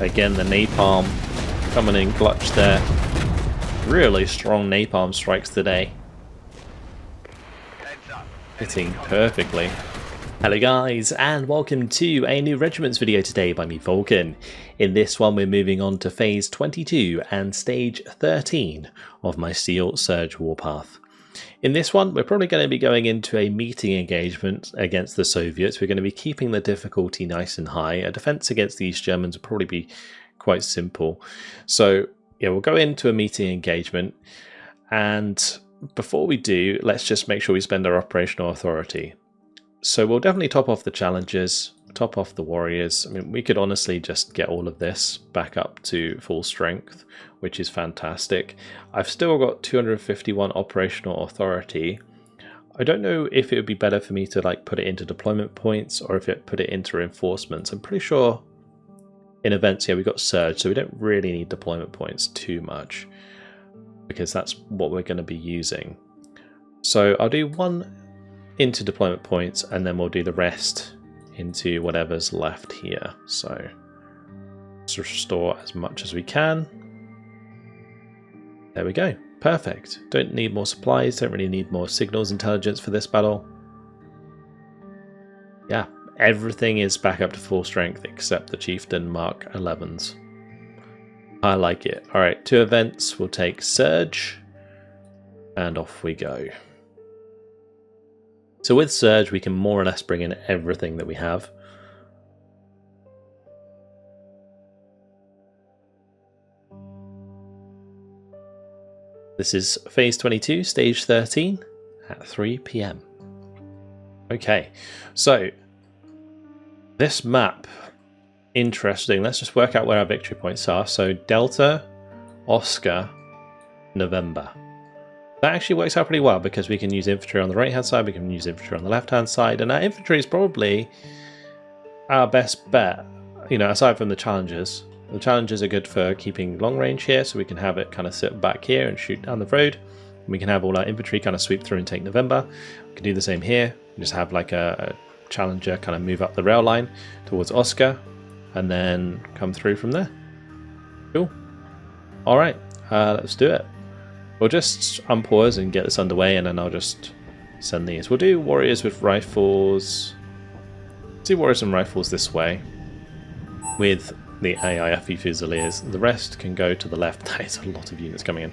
Again, the napalm coming in clutch there. Really strong napalm strikes today. Hitting perfectly. Hello guys, and welcome to a new Regiments video today by me, Vulcan. In this one we're moving on to phase 22 and stage 13 of my Steel Surge Warpath. In this one we're probably going to be going into a meeting engagement against the Soviets. We're going to be keeping the difficulty nice and high. A defense against the East Germans will probably be quite simple. So yeah, we'll go into a meeting engagement, and before we do, let's just make sure we spend our operational authority. So we'll definitely top off the challenges, top off the warriors. I mean, we could honestly just get all of this back up to full strength, which is fantastic. I've still got 251 operational authority. I don't know if it would be better for me to like put it into deployment points or if it put it into reinforcements. I'm pretty sure in events here we got surge, so we don't really need deployment points too much because that's what we're going to be using. So I'll do one into deployment points and then we'll do the rest into whatever's left here. So let's restore as much as we can. There we go. Perfect. Don't need more supplies, don't really need more signals intelligence for this battle. Yeah, everything is back up to full strength except the Chieftain Mark 11s. I like it. Alright, 2 events. We'll take Surge and off we go. So with Surge we can more or less bring in everything that we have. This is phase 22, stage 13 at 3 PM. Okay, so this map, interesting. Let's just work out where our victory points are. So Delta, Oscar, November. That actually works out pretty well because we can use infantry on the right hand side, we can use infantry on the left hand side, and our infantry is probably our best bet, you know, aside from the challenges. The challenges are good for keeping long range here, so we can have it kind of sit back here and shoot down the road. We can have all our infantry kind of sweep through and take November. We can do the same here, just have like a challenger kind of move up the rail line towards Oscar and then come through from there. Cool. Alright, let's do it. We'll just unpause and get this underway, and then I'll just send these. We'll do warriors with rifles. Let's do warriors and rifles this way with the AIFE Fusiliers. The rest can go to the left. There's a lot of units coming in.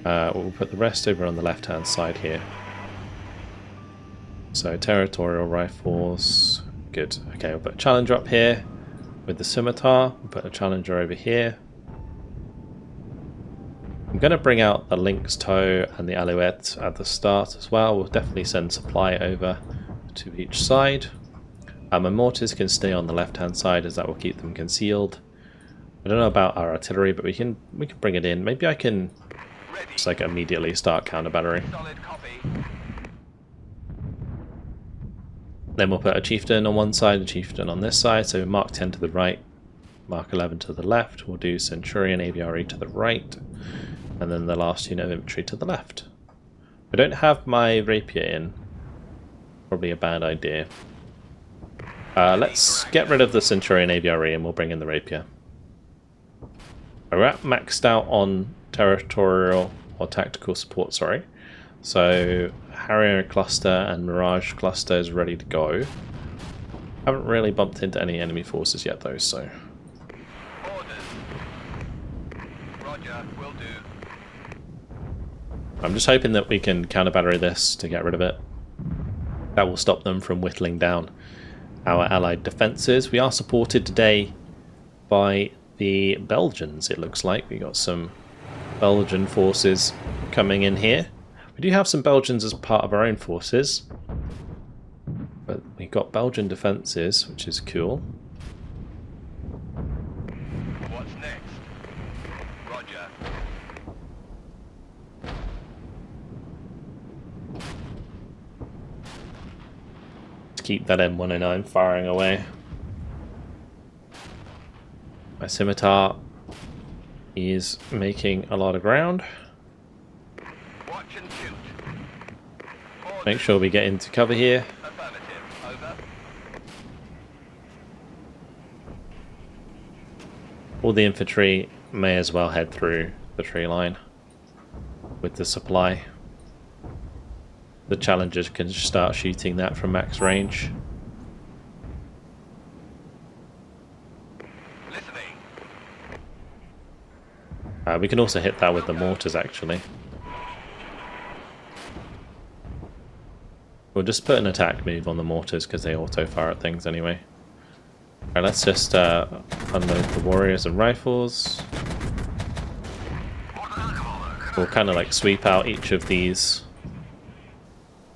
We'll put the rest over on the left hand side here. So territorial rifles, good. Okay, we'll put a challenger up here with the scimitar. We'll put a challenger over here. I'm going to bring out the Lynx Toe and the Alouette at the start as well. We'll definitely send supply over to each side. My mortars can stay on the left hand side as that will keep them concealed. I don't know about our artillery, but we can bring it in. Maybe I can just like immediately start counter battering. Then we'll put a chieftain on one side, a chieftain on this side. So Mark 10 to the right, Mark 11 to the left. We'll do Centurion AVRE to the right, and then the last unit of infantry to the left. I don't have my rapier in. Probably a bad idea. Let's get rid of the Centurion AVRE and we'll bring in the rapier. We're at maxed out on territorial or tactical support, sorry. So Harrier cluster and Mirage cluster is ready to go. Haven't really bumped into any enemy forces yet though, so. Roger, will do. I'm just hoping that we can counter battery this to get rid of it. That will stop them from whittling down our allied defences. We are supported today by the Belgians, it looks like. We got some Belgian forces coming in here. We do have some Belgians as part of our own forces, but we got Belgian defences, which is cool. What's next? Roger. Keep that M109 firing away. My scimitar is making a lot of ground. Watch and shoot. Make sure we get into cover here. Affirmative. Over. All the infantry may as well head through the tree line with the supply. The challengers can start shooting that from max range. Listening. We can also hit that with the mortars, actually. We'll just put an attack move on the mortars because they auto-fire at things anyway. Alright, let's just unload the warriors and rifles. We'll kind of like sweep out each of these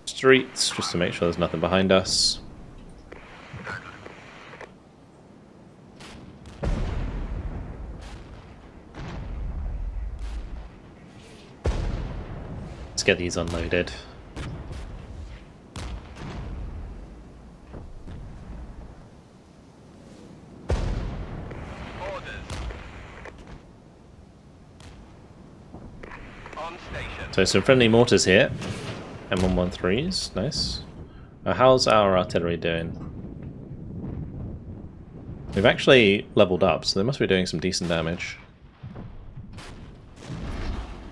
streets just to make sure there's nothing behind us. Let's get these unloaded. So some friendly mortars here. M113s, nice. How's our artillery doing? We've actually leveled up, so they must be doing some decent damage.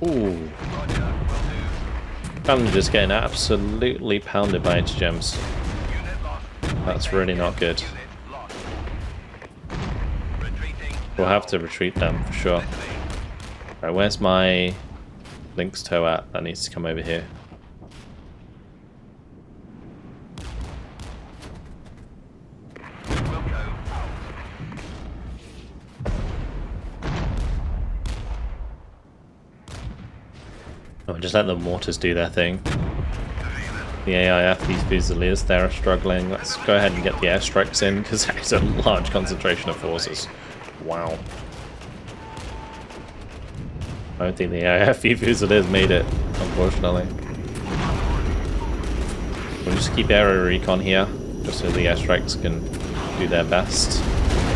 Ooh. Challengers getting absolutely pounded by HGems. That's really not good. We'll have to retreat them for sure. Alright, where's my Link's toe at? That needs to come over here. Oh, just let the mortars do their thing. The AIF, these Fusiliers, they're struggling. Let's go ahead and get the airstrikes in, because there's a large concentration of forces. Wow. I don't think the AIF Fusiliers made it, unfortunately. We'll just keep aero recon here, just so the airstrikes can do their best.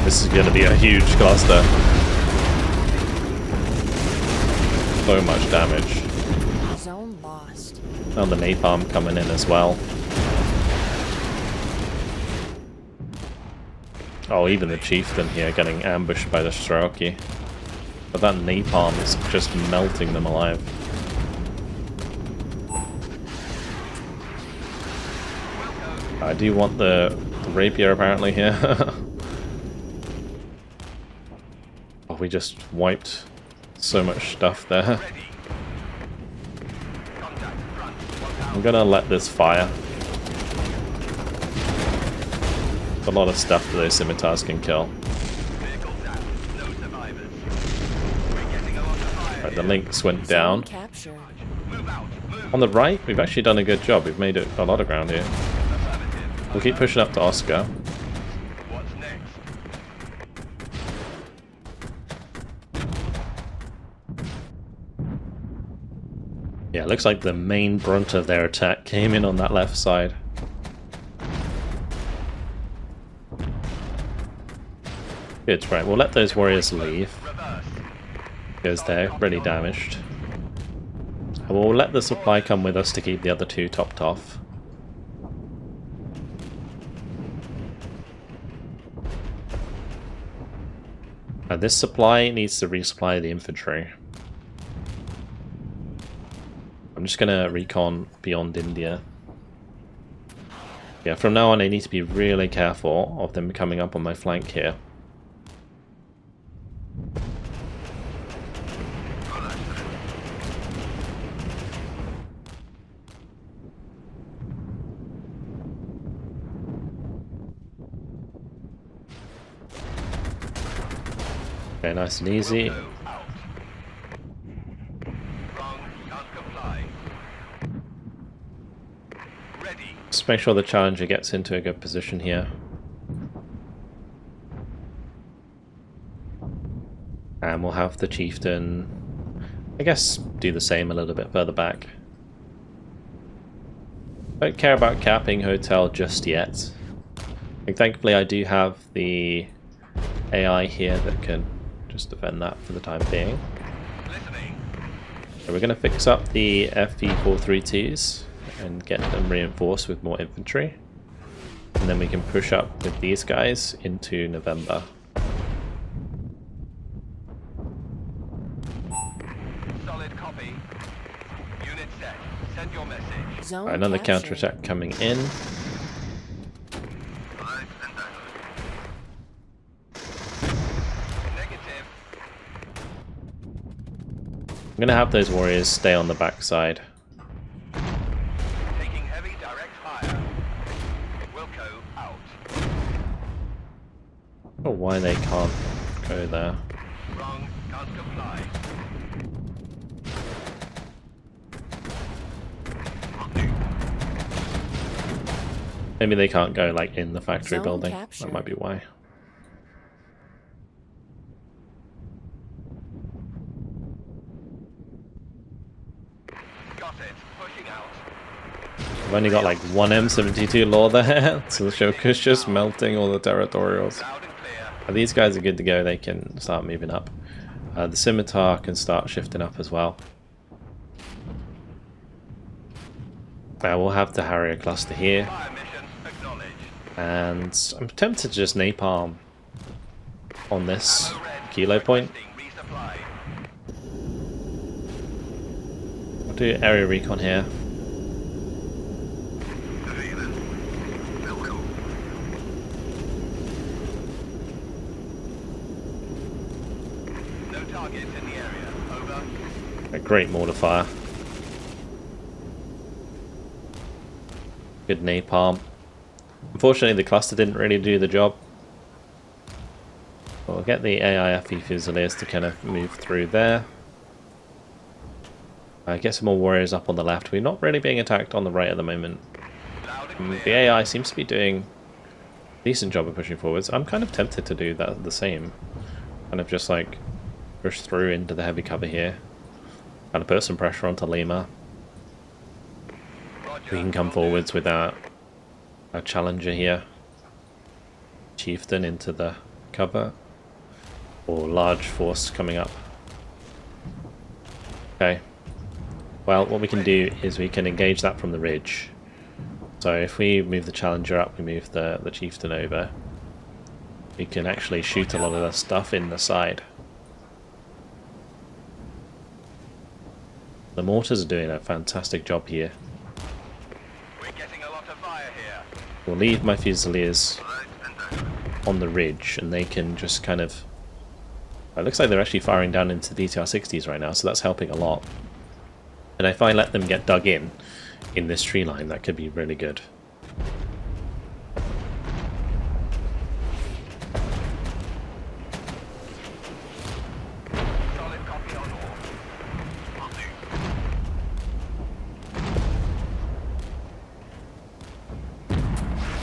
This is going to be a huge cluster. So much damage. Zone lost. And the napalm coming in as well. Oh, even the chieftain here getting ambushed by the Strelki. But that napalm is just melting them alive. I do want the rapier apparently here. Oh, we just wiped so much stuff there. I'm gonna let this fire. There's a lot of stuff that those scimitars can kill. Right, the links went down. On the right, we've actually done a good job. We've made it a lot of ground here. We'll keep pushing up to Oscar. Yeah, it looks like the main brunt of their attack came in on that left side. Good, right, we'll let those warriors leave, because they're really damaged. And we'll let the supply come with us to keep the other two topped off. Now this supply needs to resupply the infantry. I'm just going to recon beyond India. Yeah, from now on I need to be really careful of them coming up on my flank here. Okay, nice and easy. Just make sure the challenger gets into a good position here. And we'll have the chieftain, I guess, do the same a little bit further back. Don't care about capping hotel just yet. And thankfully I do have the AI here that can just defend that for the time being. So we're going to fix up the FV432s and get them reinforced with more infantry. And then we can push up with these guys into November. Copy. Unit set. Send your message. Zone Another captured. counterattack coming in. Negative. I'm gonna have those warriors stay on the backside. Taking heavy direct fire. Wilco out. I don't know why they can't go there. Wrong. Can't comply. Maybe they can't go like in the factory Zone building. captured. That might be why. Got it. Pushing out. I've only got like one M72 law there, so the Shoku's just melting all the territorials. Loud and clear. These guys are good to go, they can start moving up. The Scimitar can start shifting up as well. We'll have the Harrier cluster here, Fire mission acknowledged. and I'm tempted to just napalm on this Ammo red. kilo point. Requesting resupply. I'll do area recon here. No targets in the area. Over. A great mortar fire. Good napalm. Unfortunately, the cluster didn't really do the job. We'll get the AIFE Fusiliers to kind of move through there. Get some more warriors up on the left. We're not really being attacked on the right at the moment. Loud and The clear. AI seems to be doing a decent job of pushing forwards. I'm kind of tempted to do that the same. Kind of just like push through into the heavy cover here. Kind of put some pressure onto Lima. Roger. We can come forwards with our challenger here. Chieftain into the cover. Or large force coming up. Okay. Well, what we can do is we can engage that from the ridge. So if we move the challenger up, we move the chieftain over. We can actually shoot a lot of the stuff in the side. The mortars are doing a fantastic job here. We're getting a lot of fire here. We'll leave my Fusiliers on the ridge, and they can just kind of... It looks like they're actually firing down into the BTR-60s right now, so that's helping a lot. And if I let them get dug in this tree line, that could be really good. Solid copy on all.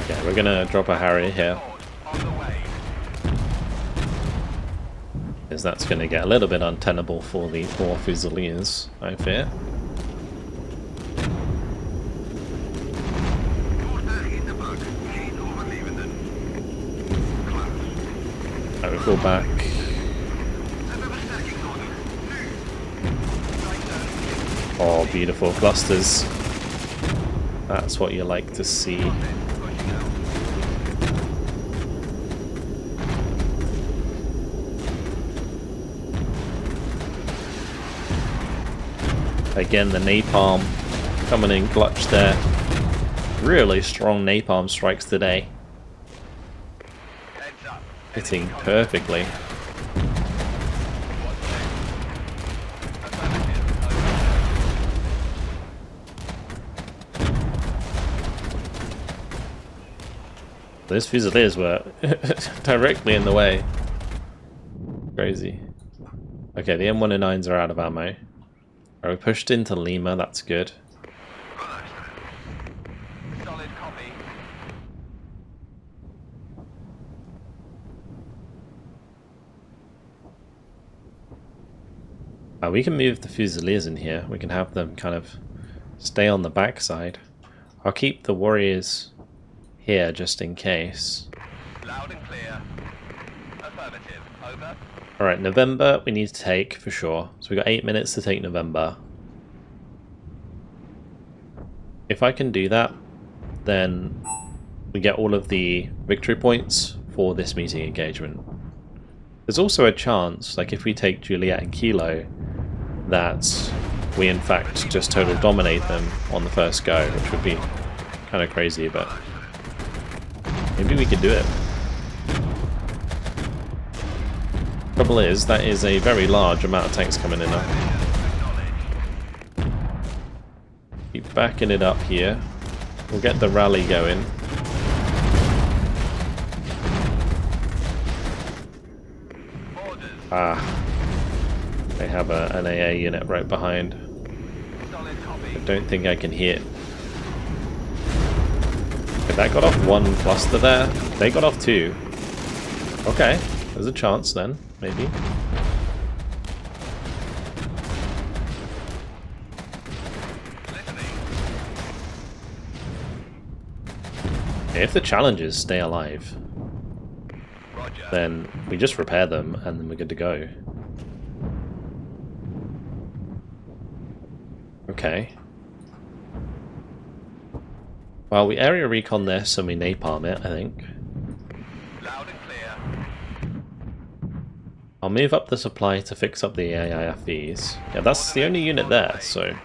Okay, we're gonna drop a Harrier here, On the way. because that's gonna get a little bit untenable for the poor Fusiliers, I fear. I will go back. Oh, beautiful clusters. That's what you like to see. Pushing out. Again, the napalm coming in clutch there. Really strong napalm strikes today. Heads up. Hitting perfectly. What's next? Affirmative. Over. Those Fusiliers were directly in the way. Crazy. Okay, the M109s are out of ammo. Are we pushed into Lima? That's good. Solid copy. We can move the Fusiliers in here. We can have them kind of stay on the backside. I'll keep the warriors here just in case. Loud and clear. Affirmative. Over. Alright, November we need to take for sure. So we've got 8 minutes to take November. If I can do that, then we get all of the victory points for this meeting engagement. There's also a chance, like if we take Juliet and Kilo, that we in fact just total dominate them on the first go, which would be kind of crazy, but maybe we could do it. Trouble is, that is a very large amount of tanks coming in now. Keep backing it up here. We'll get the rally going. They have an AA unit right behind. I don't think I can hit. If that got off one cluster there, they got off two. Okay, there's a chance then, maybe. If the challenges stay alive, then we just repair them and then we're good to go. Okay. Well, we area recon this and we napalm it, I think. Loud and clear. I'll move up the supply to fix up the AIFVs. Yeah, that's the only unit there, so...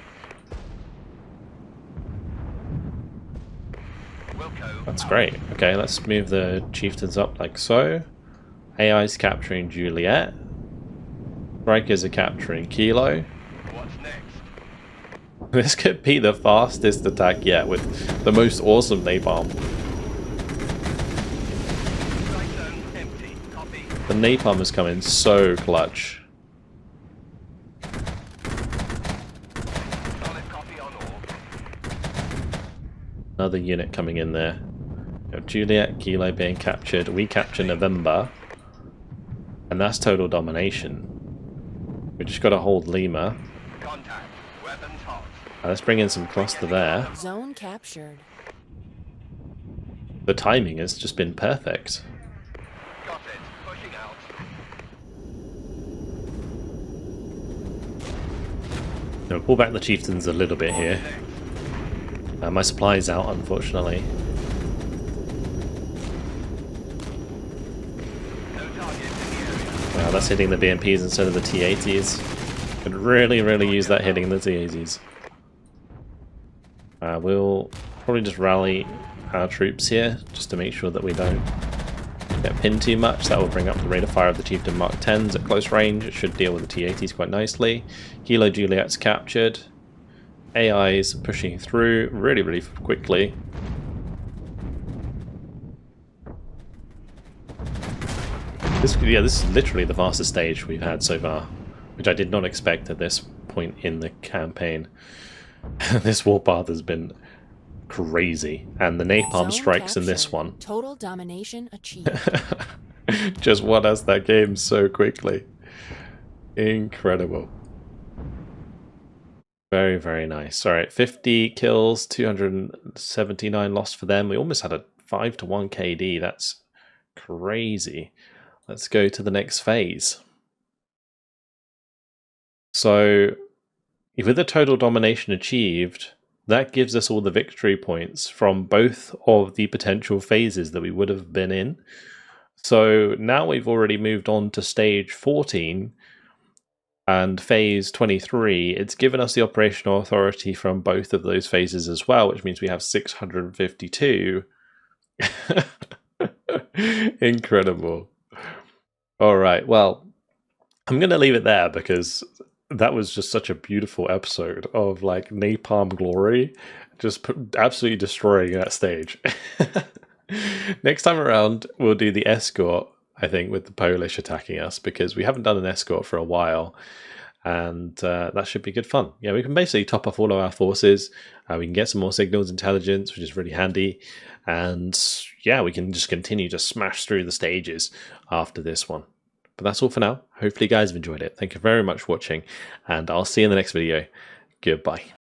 That's great. Okay, let's move the chieftains up like so. AI's capturing Juliet. Strikers are capturing Kilo. What's next? This could be the fastest attack yet with the most awesome napalm. Strike zone empty. Copy. The napalm is coming so clutch. Solid copy on all. Another unit coming in there. We have Juliet, Kilo being captured. We capture November. And that's total domination. We just got to hold Lima. Contact. Weapons hot. Let's bring in some cluster there. Zone captured. The timing has just been perfect. Got it. Pushing out. Now, pull back the chieftains a little bit here. My supply's out, unfortunately. No targets in the area. That's hitting the BMPs instead of the T-80s. Could really, really use that hitting the T-80s. We'll probably just rally our troops here, just to make sure that we don't get pinned too much. That will bring up the rate of fire of the Chieftain Mark 10s at close range. It should deal with the T-80s quite nicely. Kilo Juliet's captured. AI's pushing through really, really quickly. This is literally the fastest stage we've had so far, which I did not expect at this point in the campaign. This warpath has been crazy, and the napalm Zone strikes in this captured. one Total domination achieved. just won us that game so quickly. Incredible. Very, very nice. Alright, 50 kills, 279 lost for them. We almost had a 5-to-1 KD. That's crazy. Let's go to the next phase. So, with the total domination achieved, that gives us all the victory points from both of the potential phases that we would have been in. So now we've already moved on to stage 14 and phase 23. It's given us the operational authority from both of those phases as well, which means we have 652. Incredible. All right, well, I'm going to leave it there because that was just such a beautiful episode of like napalm glory, just absolutely destroying that stage. Next time around, we'll do the escort, I think, with the Polish attacking us, because we haven't done an escort for a while, and that should be good fun. Yeah, we can basically top off all of our forces. We can get some more signals intelligence, which is really handy, and yeah, we can just continue to smash through the stages after this one. But that's all for now. Hopefully you guys have enjoyed it. Thank you very much for watching, and I'll see you in the next video. Goodbye.